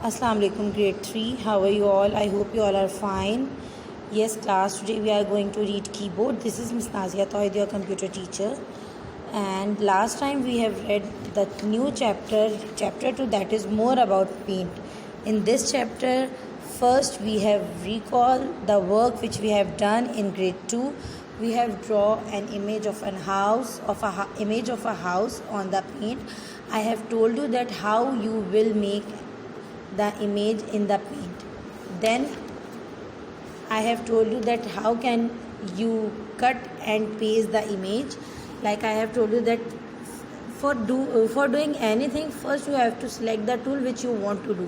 Assalamu alaikum grade 3. How are you all? I hope you all are fine. Yes class, today we are going to read keyboard. This is Miss Nazia Tawhid, your computer teacher. And last time we have read the new chapter 2, that is more about paint. In this chapter, first we have recall the work which we have done in grade 2. We have draw an image of an house, image of a house on the paint. I have told you that how you will make the image in the paint. Then I have told you that how can you cut and paste the image. Like I have told you that for doing anything, first you have to select the tool which you want to do.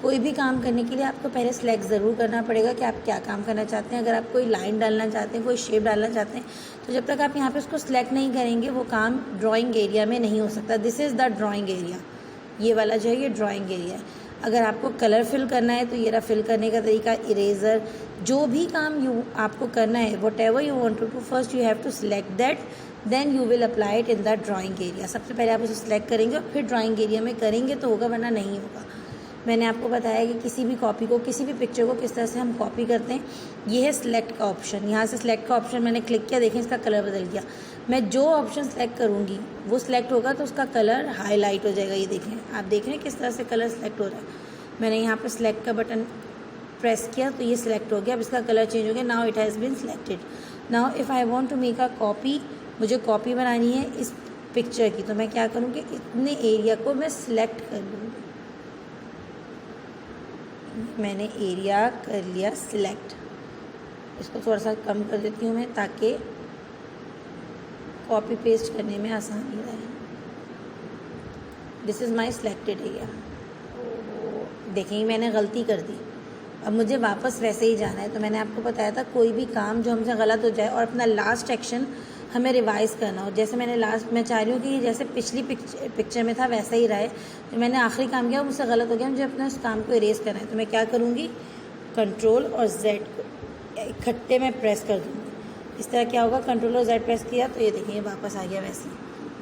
कोई भी काम करने के लिए आपको पहले select ज़रूर करना पड़ेगा कि आप क्या काम करना चाहते हैं. अगर आप कोई लाइन डालना चाहते हैं, कोई शेप डालना चाहते हैं, तो जब तक आप यहाँ पे उसको सिलेक्ट नहीं करेंगे वो काम ड्राइंग एरिया में नहीं हो सकता. This is the drawing area. ये वाला जो है ये ड्राइंग एरिया है. अगर आपको कलर फिल करना है तो ये रहा फिल करने का तरीका. इरेज़र, जो भी काम आपको करना है, whatever you want to do, first you have to select that, then you will apply it in the drawing area. सबसे पहले आप उसे सिलेक्ट करेंगे और फिर ड्राइंग एरिया में करेंगे तो होगा, वरना नहीं होगा. मैंने आपको बताया कि किसी भी कॉपी को, किसी भी पिक्चर को किस तरह से हम कॉपी करते हैं. ये है सिलेक्ट का ऑप्शन. यहाँ से सिलेक्ट का ऑप्शन मैंने क्लिक किया, देखें इसका कलर बदल गया. मैं जो ऑप्शन सेलेक्ट करूँगी वो सिलेक्ट होगा तो उसका कलर हाईलाइट हो जाएगा. ये देखें, आप देख रहे हैं किस तरह से कलर सेलेक्ट हो रहा है. मैंने यहाँ पर सिलेक्ट का बटन प्रेस किया तो ये सिलेक्ट हो गया. अब इसका कलर चेंज हो गया. Now it has been selected. Now if I want to make a copy, मुझे कॉपी बनानी है इस पिक्चर की, तो मैं क्या करूँगी, इतने एरिया को मैं सिलेक्ट कर लूँगी. मैंने एरिया कर लिया सिलेक्ट. इसको थोड़ा सा कम कर देती हूँ मैं ताकि कॉपी पेस्ट करने में आसानी रहे. This is my selected area. देखेंगे मैंने गलती कर दी. अब मुझे वापस वैसे ही जाना है. तो मैंने आपको बताया था कोई भी काम जो हमसे गलत हो जाए और अपना लास्ट एक्शन हमें रिवाइज़ करना हो. जैसे मैं चाह रही हूँ कि जैसे पिछली पिक्चर में था वैसा ही रहे. तो मैंने आखिरी काम किया, मुझसे गलत हो गया, मुझे अपने उस काम को इरेज करना है. तो मैं क्या करूँगी, कंट्रोल और जेड को इकट्ठे में प्रेस कर दूँगी. इस तरह क्या होगा, कंट्रोल और जेड प्रेस किया तो ये देखिए वापस आ गया वैसे.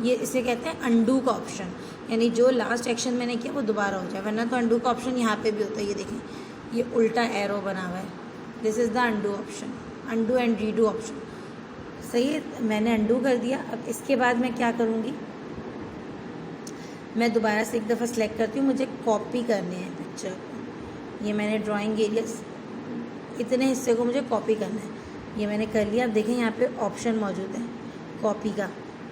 ये इसे कहते हैं अंडू का ऑप्शन, यानी जो लास्ट एक्शन मैंने किया वो दोबारा हो जाए. वरना तो अंडू का ऑप्शन यहाँ पे भी होता है. ये देखें, ये उल्टा एरो बना हुआ है. This is the undo option, undo and redo option. सही है, मैंने अंडू कर दिया. अब इसके बाद मैं क्या करूँगी, मैं दोबारा से एक दफ़ा सेलेक्ट करती हूँ. मुझे कॉपी करने हैं पिक्चर को. ये मैंने ड्राइंग एरिया इतने हिस्से को मुझे कॉपी करना है. ये मैंने कर लिया. अब देखें यहाँ पे ऑप्शन मौजूद है कॉपी का.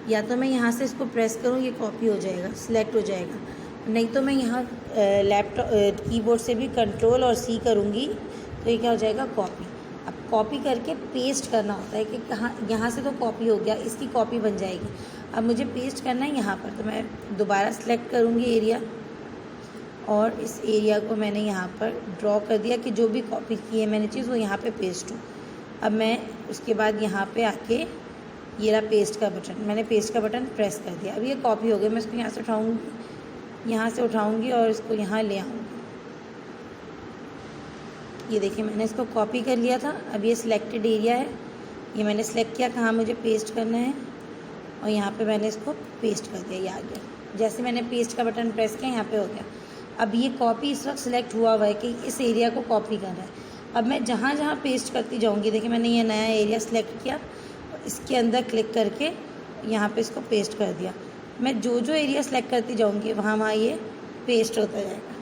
या तो मैं यहाँ से इसको प्रेस करूँ, ये कॉपी हो जाएगा, सिलेक्ट हो जाएगा. नहीं तो मैं यहाँ लैपटॉप कीबोर्ड से भी कंट्रोल और सी करूँगी तो ये क्या हो जाएगा, कॉपी. अब कॉपी करके पेस्ट करना होता है कि कहाँ, यहाँ से तो कॉपी हो गया, इसकी कॉपी बन जाएगी. अब मुझे पेस्ट करना है यहाँ पर, तो मैं दोबारा सेलेक्ट करूँगी एरिया और इस एरिया को मैंने यहाँ पर ड्रॉ कर दिया कि जो भी कॉपी की है मैंने चीज़ वो यहाँ पे पेस्ट हो. अब मैं उसके बाद यहाँ पे आके ये रहा पेस्ट का बटन, मैंने पेस्ट का बटन प्रेस कर दिया. अब ये कॉपी हो गई. मैं इसको यहाँ से उठाऊँगी और इसको यहाँ ले आऊँगी. ये देखिए मैंने इसको कॉपी कर लिया था. अब ये सिलेक्टेड एरिया है, ये मैंने सेलेक्ट किया कहाँ मुझे पेस्ट करना है और यहाँ पे मैंने इसको पेस्ट कर दिया. ये आ गया. जैसे मैंने पेस्ट का बटन प्रेस किया यहाँ पे हो गया. अब ये कॉपी इस वक्त सिलेक्ट हुआ है कि इस एरिया को कॉपी करना है. अब मैं जहाँ जहाँ पेस्ट करती जाऊँगी, देखिए मैंने ये नया एरिया सेलेक्ट किया और इसके अंदर क्लिक करके यहाँ पर इसको पेस्ट कर दिया. मैं जो एरिया सेलेक्ट करती जाऊँगी वहाँ ये पेस्ट होता जाएगा.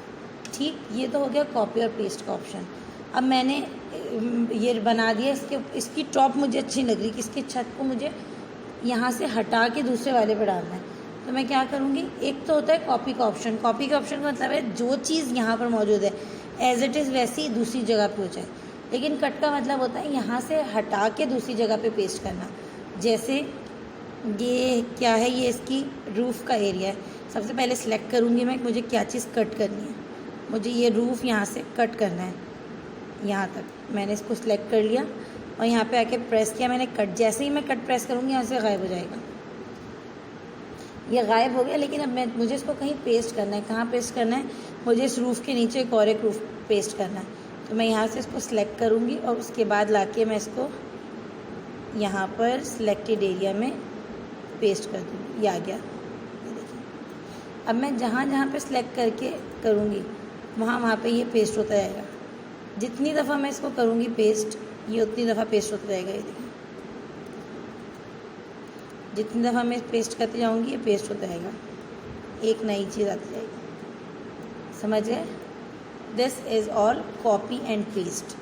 ठीक, ये तो हो गया कॉपी और पेस्ट का ऑप्शन. अब मैंने ये बना दिया. इसकी टॉप मुझे अच्छी लग रही कि इसकी छत को मुझे यहाँ से हटा के दूसरे वाले पे डालना है. तो मैं क्या करूँगी, एक तो होता है कॉपी का ऑप्शन. कॉपी का ऑप्शन का मतलब है जो चीज़ यहाँ पर मौजूद है एज इट इज़ वैसी ही दूसरी जगह पे हो जाए. लेकिन कट का मतलब होता है यहाँ से हटा के दूसरी जगह पे पेस्ट करना. जैसे ये क्या है, ये इसकी रूफ़ का एरिया है. सबसे पहले सिलेक्ट करूँगी मैं मुझे क्या चीज़ कट करनी है. मुझे ये रूफ़ यहाँ से कट करना है, यहाँ तक. मैंने इसको सिलेक्ट कर लिया और यहाँ पे आके प्रेस किया मैंने कट. जैसे ही मैं कट प्रेस करूँगी यहाँ से गायब हो जाएगा. ये गायब हो गया. लेकिन अब मुझे इसको कहीं पेस्ट करना है. कहाँ पेस्ट करना है, मुझे इस रूफ़ के नीचे एक रूफ़ पेस्ट करना है. तो मैं यहाँ से इसको सिलेक्ट करूँगी और उसके बाद लाके मैं इसको यहाँ पर सिलेक्टेड एरिया में पेस्ट कर दूँगी. ये आ गया. अब मैं जहाँ जहाँ पे सिलेक्ट करके करूँगी वहाँ पे ये पेस्ट होता जाएगा। जितनी दफ़ा मैं इसको करूँगी पेस्ट, ये उतनी दफ़ा पेस्ट होता जाएगा। ये देखिए, जितनी दफ़ा मैं पेस्ट करती जाऊँगी ये पेस्ट होता जाएगा, एक नई चीज़ आती जाएगी। समझ गए? This is all copy and paste.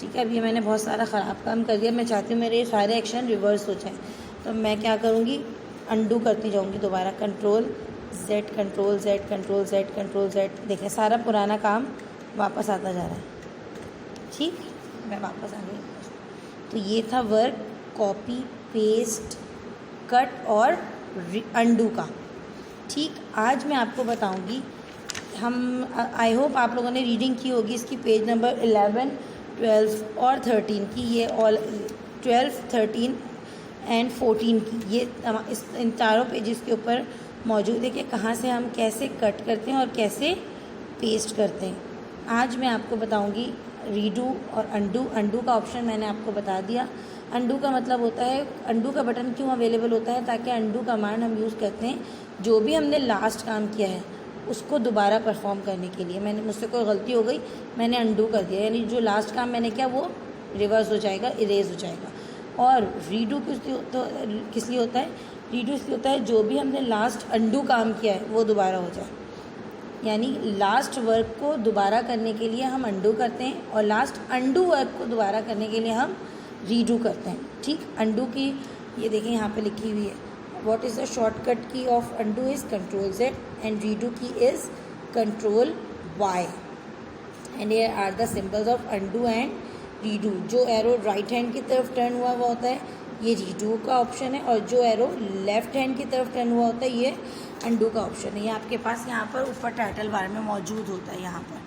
ठीक है, अब ये मैंने बहुत सारा ख़राब काम कर दिया। मैं चाहती हूँ मेरे ये सारे एक्शन रिवर्स हो जाएं, तो मैं क्या करूँगी, अंडू करती जाऊँगी दोबारा। Control Z, control Z, control Z, control Z। देखें, सारा पुराना काम वापस आता जा रहा है। ठीक, मैं वापस आ गई। तो ये था वर्क कॉपी पेस्ट कट और अंडू का। ठीक, आज मैं आपको बताऊंगी, हम आई होप आप लोगों ने रीडिंग की होगी इसकी, पेज नंबर 11, 12 और 13 की। ये ऑल 12, 13 एंड 14 की, ये इन चारों पेजेस के ऊपर मौजूद है कि कहाँ से हम कैसे कट करते हैं और कैसे पेस्ट करते हैं। आज मैं आपको बताऊंगी रीडू और अंडू। अंडू का ऑप्शन मैंने आपको बता दिया। अंडू का मतलब होता है, अंडू का बटन क्यों अवेलेबल होता है, ताकि अंडू कमांड हम यूज़ करते हैं जो भी हमने लास्ट काम किया है उसको दोबारा परफॉर्म करने के लिए। मुझसे कोई गलती हो गई, मैंने अंडू कर दिया, यानी जो लास्ट काम मैंने किया वो रिवर्स हो जाएगा, इरेज हो जाएगा। और रीडू किस लिए होता है? रीडू इसलिए होता है जो भी हमने लास्ट अंडू काम किया है वो दोबारा हो जाए, यानी लास्ट वर्क को दोबारा करने के लिए हम अंडू करते हैं और लास्ट अंडू वर्क को दोबारा करने के लिए हम रीडू करते हैं। ठीक, अंडू की ये देखें यहाँ पे लिखी हुई है, what is the shortcut key of undo is control Z and redo key is control Y and here are the symbols of undo and redo. जो एरो राइट हैंड की तरफ टर्न हुआ हुआ होता है ये रीडू का ऑप्शन है, और जो एरो लेफ्ट हैंड की तरफ टर्न हुआ होता है ये अंडू का ऑप्शन है। ये आपके पास यहाँ पर ऊपर टाइटल बार में मौजूद होता है यहाँ पर।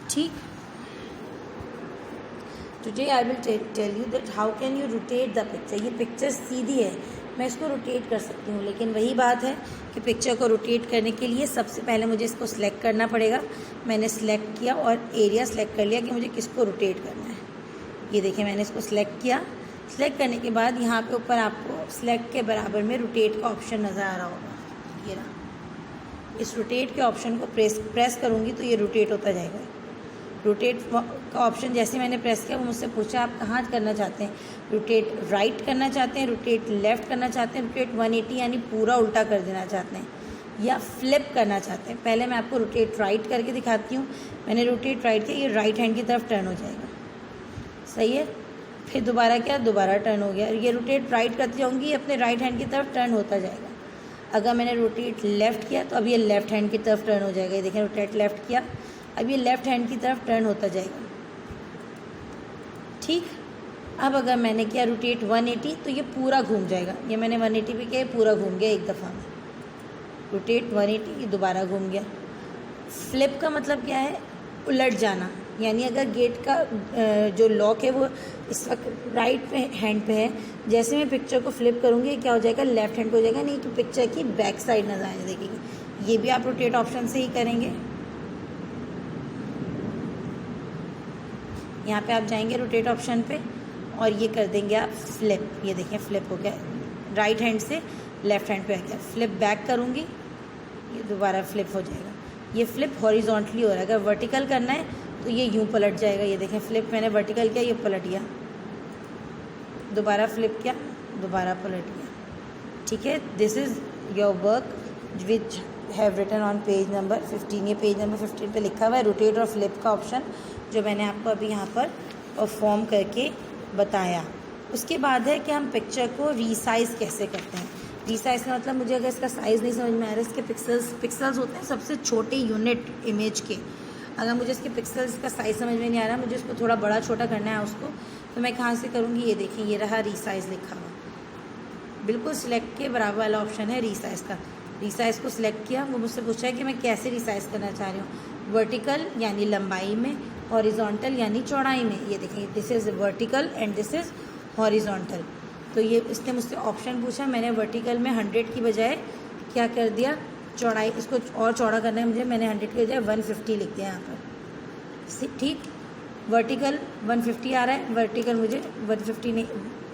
ठीक, today I will tell you that how can you rotate the picture. ये पिक्चर सीधी है, मैं इसको रोटेट कर सकती हूँ, लेकिन वही बात है कि पिक्चर को रोटेट करने के लिए सबसे पहले मुझे इसको सिलेक्ट करना पड़ेगा। मैंने सिलेक्ट किया और एरिया सेलेक्ट कर लिया कि मुझे किसको रोटेट करना है। ये देखिए, मैंने इसको सिलेक्ट किया। सिलेक्ट करने के बाद यहाँ पे ऊपर आपको सिलेक्ट के बराबर में रोटेट का ऑप्शन नज़र आ रहा होगा, ये रहा। इस रोटेट के ऑप्शन को प्रेस करूँगी तो ये रोटेट होता जाएगा। रोटेट का ऑप्शन जैसे मैंने प्रेस किया, वो मुझसे पूछा आप कहाँ करना चाहते हैं, रोटेट राइट करना चाहते हैं, रोटेट लेफ़्ट करना चाहते हैं, रोटेट 180 यानी पूरा उल्टा कर देना चाहते हैं, या फ्लिप करना चाहते हैं। पहले मैं आपको रोटेट राइट करके दिखाती हूँ। मैंने रोटेट राइट किया, ये राइट हैंड की तरफ टर्न हो जाएगा, सही है। फिर दोबारा क्या, दोबारा टर्न हो गया। ये रोटेट राइट करती जाऊँगी, अपने राइट हैंड की तरफ टर्न होता जाएगा। अगर मैंने रोटेट लेफ़्ट किया तो अब ये लेफ़्ट हैंड की तरफ टर्न हो जाएगा। ये देखें, रोटेट लेफ़्ट किया, अब ये लेफ़्ट हैंड की तरफ टर्न होता जाएगा। ठीक, अब अगर मैंने किया रोटेट 180 तो ये पूरा घूम जाएगा। ये मैंने 180 पे किया, पूरा घूम गया एक दफ़ा में। रोटेट 180, ये दोबारा घूम गया। फ्लिप का मतलब क्या है, उलट जाना। यानी अगर गेट का जो लॉक है वो इस वक्त राइट हैंड पे है, जैसे मैं पिक्चर को फ्लिप करूँगी क्या हो जाएगा, लेफ़्ट हैंड पे हो जाएगा, नहीं तो पिक्चर की बैक साइड नजर आने देखेगी। ये भी आप रोटेट ऑप्शन से ही करेंगे। यहाँ पे आप जाएंगे रोटेट ऑप्शन पे और ये कर देंगे आप फ्लिप। ये देखें, फ्लिप हो गया, राइट हैंड से लेफ़्ट हैंड पे आ गया। फ्लिप बैक करूँगी, ये दोबारा फ्लिप हो जाएगा। ये फ्लिप हॉरिजॉन्टली हो रहा है, अगर वर्टिकल करना है तो ये यूँ पलट जाएगा। ये देखें, फ्लिप मैंने वर्टिकल किया, ये पलट गया, दोबारा फ्लिप किया, दोबारा पलट गया। ठीक है, this is your work which have written on page number 15। ये पेज नंबर 15 पे लिखा हुआ है रोटेट और फ्लिप का ऑप्शन, जो मैंने आपको अभी यहाँ पर परफॉर्म करके बताया। उसके बाद है कि हम पिक्चर को रीसाइज़ कैसे करते हैं। रीसाइज़ का मतलब, मुझे अगर इसका साइज़ नहीं समझ में आ रहा है, इसके पिक्सल्स होते हैं सबसे छोटे यूनिट इमेज के। अगर मुझे इसके पिक्सल्स का साइज़ समझ में नहीं आ रहा, मुझे इसको थोड़ा बड़ा छोटा करना है उसको, तो मैं कहाँ से करूँगी। ये देखिए, ये रहा रीसाइज़ लिखा हुआ, बिल्कुल सिलेक्ट के बराबर वाला ऑप्शन है रीसाइज़ का। रीसाइज़ को सिलेक्ट किया, वो मुझसे पूछा है कि मैं कैसे रीसाइज़ करना चाह रही हूँ, वर्टिकल यानी लंबाई में, हॉरिजॉन्टल यानी चौड़ाई में। ये देखिए, this is vertical and this is horizontal. तो ये इसने मुझसे ऑप्शन पूछा, मैंने वर्टिकल में 100 की बजाय क्या कर दिया, चौड़ाई इसको और चौड़ा करना है मुझे, मैंने 100 की बजाय 150 लिख दिया यहाँ पर। ठीक, वर्टिकल 150 आ रहा है, वर्टिकल मुझे 150 नहीं,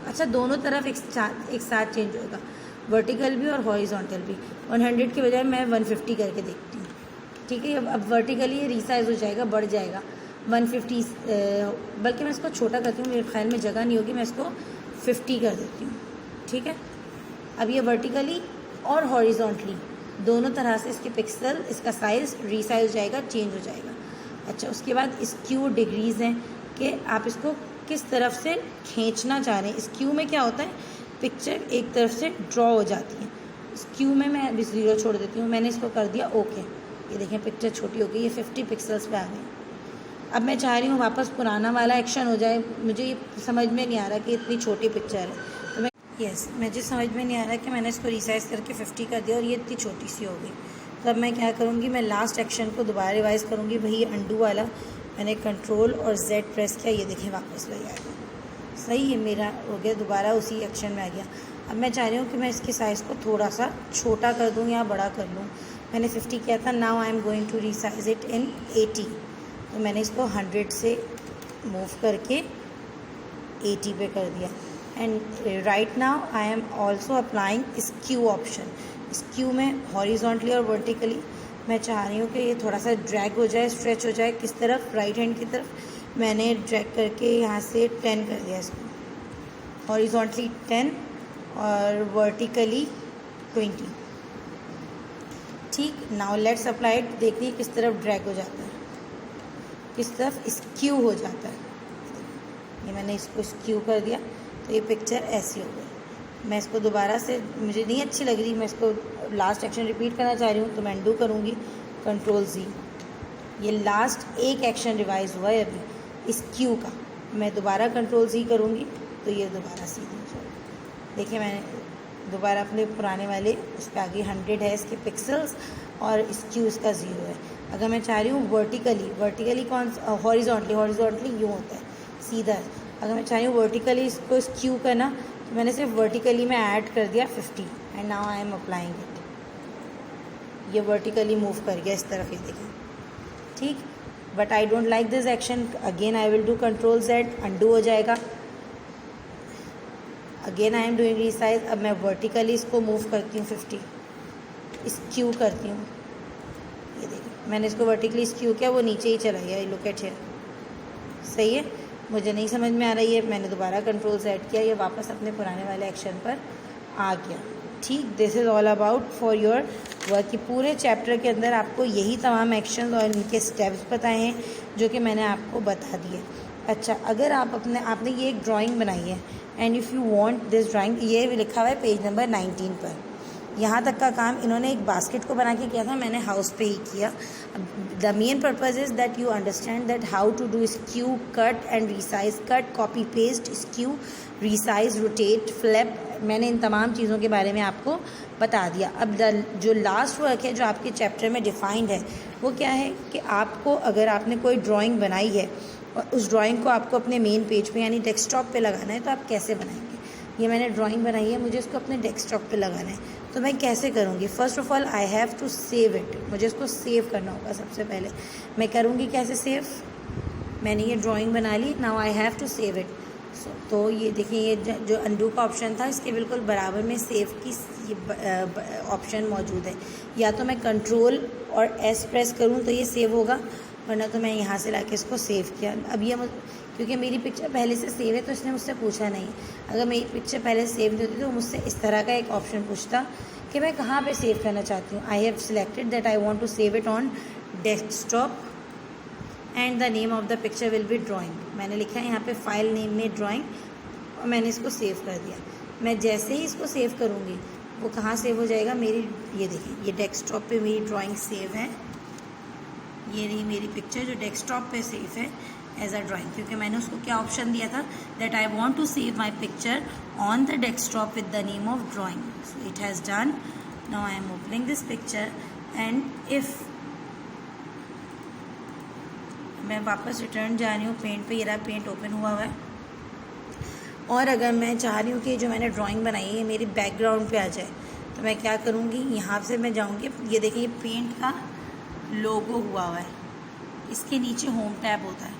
अच्छा दोनों तरफ एक साथ चेंज होगा, वर्टिकल भी और हॉरिजॉन्टल भी। 100 की बजाय मैं 150 करके देखती हूँ। ठीक है। अब वर्टिकली ये रीसाइज हो जाएगा, बढ़ जाएगा 150, बल्कि मैं इसको छोटा करती हूँ, मेरे ख्याल में जगह नहीं होगी, मैं इसको 50 कर देती हूँ। ठीक है। अब ये वर्टिकली और हॉरिजॉन्टली दोनों तरह से इसके पिक्सल, इसका साइज़ रीसाइज हो जाएगा, चेंज हो जाएगा। अच्छा, उसके बाद स्क्यू डिग्रीज़ हैं कि आप इसको किस तरफ से खींचना चाह रहे हैं। स्क्यू में क्या होता है, पिक्चर एक तरफ से ड्रॉ हो जाती है। स्क्यू में मैं अभी 0 छोड़ देती हूँ, मैंने इसको कर दिया ओके। ये देखें पिक्चर छोटी हो गई, ये 50 पिक्सल्स पे आ गई। अब मैं चाह रही हूँ वापस पुराना वाला एक्शन हो जाए, मुझे ये समझ में नहीं आ रहा कि इतनी छोटी पिक्चर है, तो मैं मुझे समझ में नहीं आ रहा कि मैंने इसको रिसाइज़ करके 50 कर दिया और ये इतनी छोटी सी हो गई। तो अब मैं क्या करूँगी, मैं लास्ट एक्शन को दोबारा रिवाइज़ करूँगी। वही अंडू वाला, मैंने कंट्रोल और Z प्रेस किया, ये देखें वापस ले आएगा। सही है, मेरा हो गया, दोबारा उसी एक्शन में आ गया। अब मैं चाह रही हूँ कि मैं इसके साइज़ को थोड़ा सा छोटा कर दूँ या बड़ा कर लूँ। मैंने 50 किया था, now I am going to resize it in 80। तो मैंने इसको 100 से मूव करके 80 पे कर दिया। And right now I am also applying skew option. Skew में हॉरिजॉन्टली और वर्टिकली मैं चाह रही हूँ कि ये थोड़ा सा ड्रैग हो जाए, स्ट्रेच हो जाए। किस तरफ, राइट हैंड की तरफ। मैंने ड्रैग करके यहाँ से 10 कर दिया इसको, हॉरिजॉन्टली 10 और वर्टिकली 20। ठीक, नाउ लेट्स अप्लाई इट। देखिए किस तरफ ड्रैग हो जाता है, किस तरफ स्क्यू हो जाता है। ये मैंने इसको स्क्यू कर दिया तो ये पिक्चर ऐसी हो गई। मैं इसको दोबारा से, मुझे नहीं अच्छी लग रही, मैं इसको लास्ट एक्शन रिपीट करना चाह रही हूँ, तो मैं अंडू करूँगी, कंट्रोल Z। ये लास्ट एक एक्शन रिवाइज हुआ है अभी स्क्यू का। मैं दोबारा कंट्रोल Z करूँगी तो ये दोबारा सीधी हो जाएगी। देखिए मैंने दोबारा अपने पुराने वाले उस पर आगे 100 है इसके पिक्सल्स और स्क्यू इसका 0 है। अगर मैं चाह रही हूँ वर्टिकली कौन, हॉरिजॉन्टली यूँ होता है सीधा। अगर मैं चाह रही हूँ वर्टिकली इसको स्क्यू करना, तो मैंने सिर्फ वर्टिकली में ऐड कर दिया 50 and now I am applying it. ये वर्टिकली मूव कर गया इस तरफ, ये देखें। ठीक, but I don't like this action. Again I will do control Z, undo हो जाएगा। Again I am doing resize. अब मैं वर्टिकली इसको मूव करती हूँ 50, स्क्यू करती हूँ। ये देखिए मैंने इसको वर्टिकली स्क्यू किया, वो नीचे ही चला गया। लुक एट हियर, सही है। मुझे नहीं समझ में आ रही है, मैंने दोबारा कंट्रोल Z किया, ये वापस अपने पुराने वाले एक्शन पर आ गया। ठीक, this is all about for your work. कि पूरे चैप्टर के अंदर आपको यही तमाम एक्शन और इनके स्टेप्स बताए हैं जो कि मैंने आपको बता दिए। अच्छा, अगर आपने ये एक ड्राइंग बनाई है and if you want this drawing, ये लिखा हुआ है पेज नंबर 19 पर। यहाँ तक का काम इन्होंने एक बास्केट को बना के किया था, मैंने हाउस पे ही किया। The main purpose is that you understand that how to do skew, cut and resize, cut, copy paste, skew, resize, rotate, flip. मैंने इन तमाम चीज़ों के बारे में आपको बता दिया। अब जो लास्ट वर्क है जो आपके चैप्टर में डिफाइंड है, वो क्या है कि आपको, अगर आपने कोई ड्राइंग बनाई है और उस ड्राइंग को आपको अपने मेन पेज पे यानी डेस्कटॉप पे लगाना है, तो आप कैसे बनाएंगे। ये मैंने ड्राइंग बनाई है, मुझे इसको अपने डेस्कटॉप पे लगाना है, तो मैं कैसे करूँगी। First of all I have to save it. मुझे इसको सेव करना होगा। सबसे पहले मैं करूँगी कैसे सेव। मैंने ये ड्राइंग बना ली, now I have to save it. तो ये देखिए, ये जो अंडू का ऑप्शन था, इसके बिल्कुल बराबर में सेव की ऑप्शन मौजूद है। या तो मैं कंट्रोल और S प्रेस करूँ तो ये सेव होगा, वरना तो मैं यहाँ से लाके इसको सेव किया। अब ये क्योंकि मेरी पिक्चर पहले से सेव है तो इसने मुझसे पूछा नहीं। अगर मेरी पिक्चर पहले सेव नहीं होती तो मुझसे इस तरह का एक ऑप्शन पूछता कि मैं कहाँ पे सेव करना चाहती हूँ। I have selected that I want to save it on desktop and the name of the picture will be drawing. मैंने लिखा है यहाँ पे फाइल नेम में ड्राइंग और मैंने इसको सेव कर दिया। मैं जैसे ही इसको सेव करूँगी वो कहाँ सेव हो जाएगा, मेरी, ये देखिए, ये डेस्कटॉप पे मेरी ड्राइंग सेव है। ये रही मेरी पिक्चर जो डेस्कटॉप पे सेव है एज अ ड्राइंग, क्योंकि मैंने उसको क्या ऑप्शन दिया था, that I want to save my picture on the desktop with the name of drawing. So it has done. Now I am opening this picture and if मैं वापस return जा रही हूँ पेंट पे, ये रहा पेंट ओपन हुआ है। और अगर मैं चाह रही हूँ कि जो मैंने ड्राइंग बनाई है मेरी बैकग्राउंड पे आ जाए, तो मैं क्या करूँगी, यहाँ से मैं जाऊँगी, ये देखिए ये पेंट का लोगो हुआ है, इसके नीचे होम टैब होता है,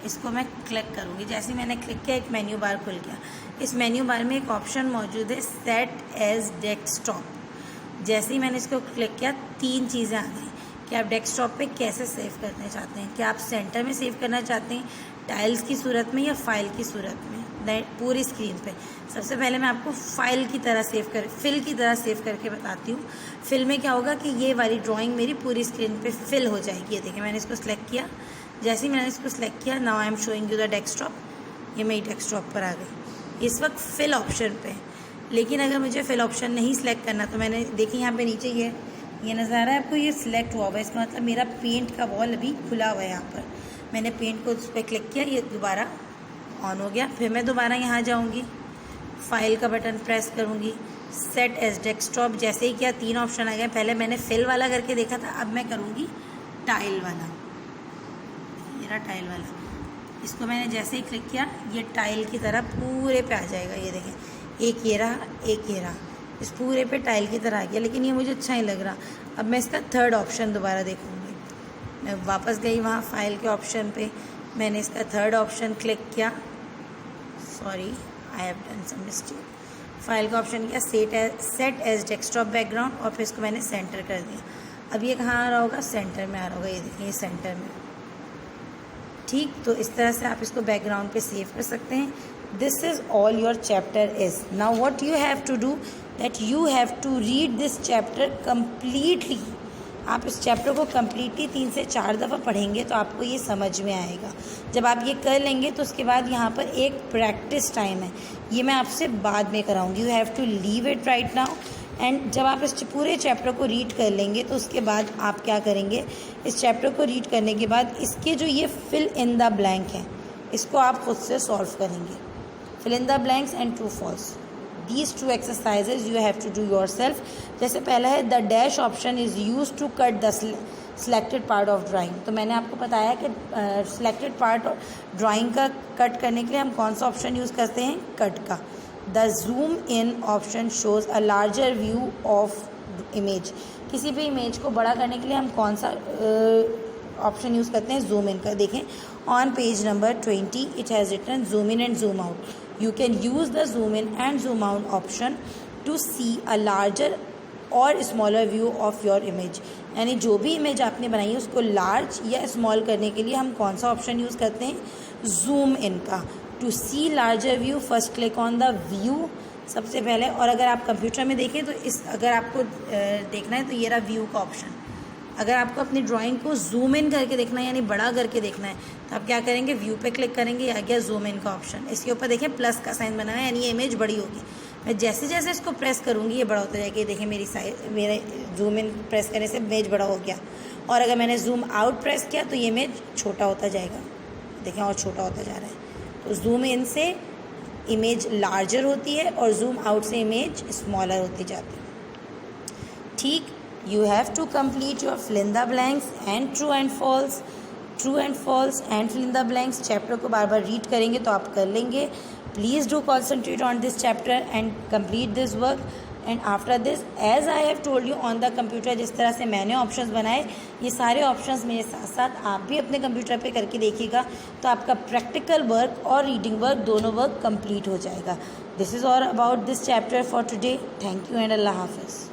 इसको मैं क्लिक करूँगी। जैसे मैंने क्लिक किया एक मेन्यू बार खुल गया। इस मेन्यू बार में एक ऑप्शन मौजूद है सेट एज डेस्कटॉप। जैसे ही मैंने इसको क्लिक किया 3 चीज़ें आ गई कि आप डेस्कटॉप पे कैसे सेव करना चाहते हैं। क्या आप सेंटर में सेव करना चाहते हैं टाइल्स की सूरत में या फाइल की सूरत में, पूरी स्क्रीन पे। सबसे पहले मैं आपको फाइल की तरह फिल की तरह सेव करके बताती हूँ। फिल में क्या होगा कि ये वाली ड्राइंग मेरी पूरी स्क्रीन पे फिल हो जाएगी। ये देखिए मैंने इसको सिलेक्ट किया, जैसे ही मैंने इसको सिलेक्ट किया, now I am showing you the desktop, ये मेरी डेस्कटॉप पर आ गई। इस वक्त फिल ऑप्शन पे, लेकिन अगर मुझे फिल ऑप्शन नहीं सिलेक्ट करना तो मैंने देखिए यहाँ पे नीचे ये नज़र आ रहा है आपको, ये सिलेक्ट हुआ हुआ है। इसका मतलब मेरा पेंट का वॉल अभी खुला हुआ है। यहाँ पर मैंने पेंट को उस पर क्लिक किया, ये दोबारा ऑन हो गया। फिर मैं दोबारा यहाँ जाऊँगी, फाइल का बटन प्रेस करूँगी, सेट एज डेस्कटॉप, जैसे ही किया 3 ऑप्शन आ गए। पहले मैंने फिल वाला करके देखा था, अब मैं करूँगी टाइल वाला। ये रहा टाइल वाला, इसको मैंने जैसे ही क्लिक किया ये टाइल की तरह पूरे पे आ जाएगा। ये देखें, एक ये रहा, एक ये रहा, इस पूरे पे टाइल की तरह आ गया। लेकिन ये मुझे अच्छा नहीं लग रहा। अब मैं इसका 3rd ऑप्शन दोबारा देखूँगी। मैं वापस गई वहाँ फाइल के ऑप्शन पे, मैंने इसका 3rd ऑप्शन क्लिक किया। Sorry, I have done some mistake. File का ऑप्शन किया, सेट एज डेस्कटॉप बैकग्राउंड, और फिर इसको मैंने सेंटर कर दिया। अब ये कहाँ आ रहा होगा, सेंटर में आ रहा होगा। ये देखिए, ये सेंटर में। ठीक, तो इस तरह से आप इसको बैकग्राउंड पे सेव कर सकते हैं। This is all your chapter is. Now what you have to do that you have to read this chapter completely. आप इस चैप्टर को कम्प्लीटली 3 से 4 दफ़ा पढ़ेंगे तो आपको ये समझ में आएगा। जब आप ये कर लेंगे तो उसके बाद यहाँ पर एक प्रैक्टिस टाइम है, ये मैं आपसे बाद में कराऊंगी। You have to leave it right now. And जब आप इस पूरे चैप्टर को रीड कर लेंगे तो उसके बाद आप क्या करेंगे, इस चैप्टर को रीड करने के बाद इसके जो ये फिल इन द ब्लैंक है, इसको आप खुद से सॉल्व करेंगे। Fill in the blanks and true false, these 2 exercises you have to do yourself। जैसे पहला है the dash option is use to cut the selected part of drawing. तो मैंने आपको बताया कि सिलेक्टेड पार्ट ड्राइंग का कट करने के लिए हम कौन सा ऑप्शन यूज़ करते हैं, कट का। The zoom in option shows a larger view of image. किसी भी इमेज को बड़ा करने के लिए हम कौन सा ऑप्शन यूज़ करते हैं, जूम इन का। देखें on page number 20 it has written zoom in and zoom out. You can use the zoom in and zoom out option to see a larger or smaller view of your image। यानी जो भी image आपने बनाई है उसको large या small करने के लिए हम कौन सा ऑप्शन यूज़ करते हैं, जूम इन का। To see larger view first click on the view सबसे पहले। और अगर आप कंप्यूटर में देखें तो अगर आपको देखना है तो ये रहा व्यू का ऑप्शन। अगर आपको अपनी ड्राइंग को जूम इन करके देखना है यानी बड़ा करके देखना है तो आप क्या करेंगे, व्यू पे क्लिक करेंगे, आ गया जूम इन का ऑप्शन। इसके ऊपर देखिए प्लस का साइन बना है यानी ये इमेज बड़ी होगी। मैं जैसे जैसे इसको प्रेस करूँगी ये बड़ा होता जाएगा। देखिए मेरी मेरे जूम इन प्रेस करने से इमेज बड़ा हो गया। और अगर मैंने जूम आउट प्रेस किया तो ये इमेज छोटा होता जाएगा। देखें और छोटा होता जा रहा है। तो जूम इन से इमेज लार्जर होती है और जूम आउट से इमेज स्मॉलर होती जाती है। ठीक, you have to complete your fill in the blanks and true and false and fill in the blanks। Chapter को बार बार रीड करेंगे तो आप कर लेंगे। Please do concentrate on this chapter and complete this work. And after this as I have told you on the computer, जिस तरह से मैंने ऑप्शंस बनाए ये सारे ऑप्शंस मेरे साथ साथ आप भी अपने कंप्यूटर पे करके देखिएगा तो आपका प्रैक्टिकल वर्क और रीडिंग वर्क दोनों वर्क कंप्लीट हो जाएगा। This is all about this chapter for today. Thank you and अल्लाह हाफिज़।